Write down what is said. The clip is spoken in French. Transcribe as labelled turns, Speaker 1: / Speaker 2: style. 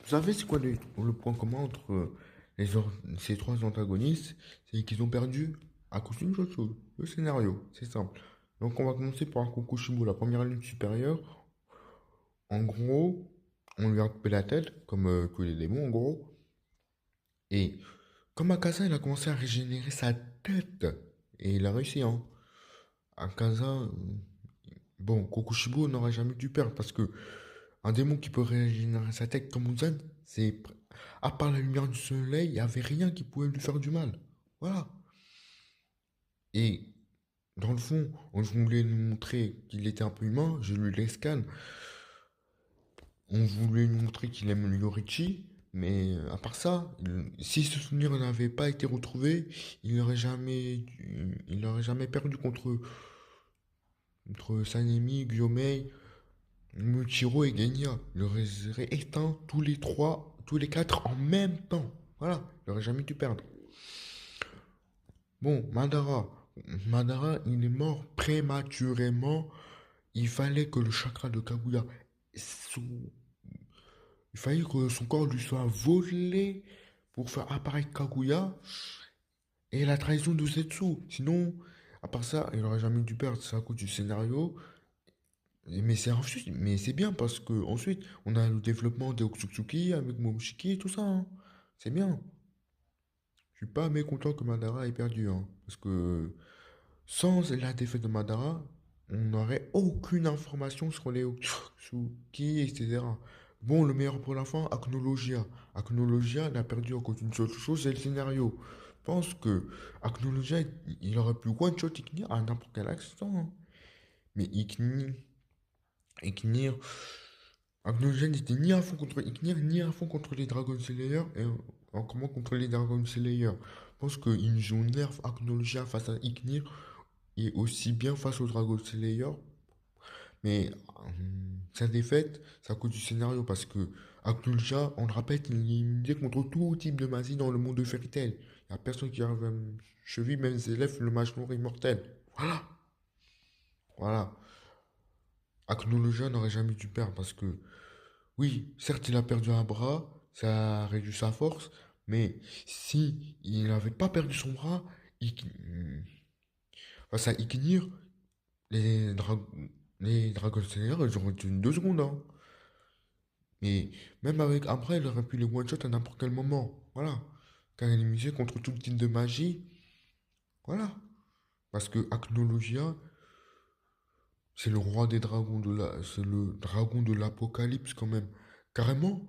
Speaker 1: Vous savez, c'est quoi le point commun entre ces trois antagonistes? C'est qu'ils ont perdu à cause d'une seule chose, le scénario. C'est simple. Donc, on va commencer par Kokushibo, la première ligne supérieure. En gros, on lui a coupé la tête, comme tous les démons, en gros. Et comme Akaza, il a commencé à régénérer sa tête. Et il a réussi, hein. Akaza, bon, Kokushibo n'aurait jamais dû perdre parce que un démon qui peut régénérer sa tête comme Muzan, c'est. À part la lumière du soleil, il n'y avait rien qui pouvait lui faire du mal. Voilà. Et dans le fond, on voulait nous montrer qu'il était un peu humain. J'ai lu les scans. On voulait nous montrer qu'il aime Yorichi. Mais à part ça, si ce souvenir n'avait pas été retrouvé, il n'aurait jamais perdu contre Sanemi, Gyomei, Muchiro et Genya. Il aurait éteint tous les trois, tous les quatre en même temps. Voilà, il n'aurait jamais dû perdre. Bon, Madara. Madara, il est mort prématurément. Il fallait que le chakra de Kaguya, son- il fallait que son corps lui soit volé pour faire apparaître Kaguya et la trahison de Zetsu. Sinon, à part ça, il n'aurait jamais dû perdre. C'est à cause du scénario. Mais c'est bien parce que ensuite, on a le développement des Otsutsuki avec Momoshiki et tout ça, hein. C'est bien. Je suis pas mécontent que Madara ait perdu, hein, parce que sans la défaite de Madara, on n'aurait aucune information sur les Otsutsuki, etc. Bon, le meilleur pour la fin, Acnologia. Acnologia n'a perdu à cause d'une seule chose, c'est le scénario. Je pense que Acnologia, il aurait pu one-shot Iknir à n'importe quel instant, hein. Mais Iknir, Agnologia n'était ni à fond contre Iknir, ni à fond contre les Dragon Slayer, et encore moins contre les Dragon Slayer. Je pense qu'ils ont nerf Agnologia face à Iknir, et aussi bien face aux Dragon Slayer. Mais sa défaite, c'est à cause du scénario, parce que Agnologia, on le rappelle, il est immunisé contre tout type de magie dans le monde de Fairy Tail. Il n'y a personne qui arrive à cheville, même ses élèves, le mage noir immortel. Voilà, voilà. Agnologia n'aurait jamais dû perdre, parce que oui, certes, il a perdu un bras, ça a réduit sa force, mais si il n'avait pas perdu son bras, face à Iknir, les, dra- les Dragon Slayer, ils auraient tenu 2 secondes, hein. Mais même avec un bras, il aurait pu les one-shot à n'importe quel moment. Voilà. Car il est misé contre tout type de magie. Voilà. Parce que Acnologia, c'est le roi des dragons c'est le dragon de l'apocalypse quand même. Carrément.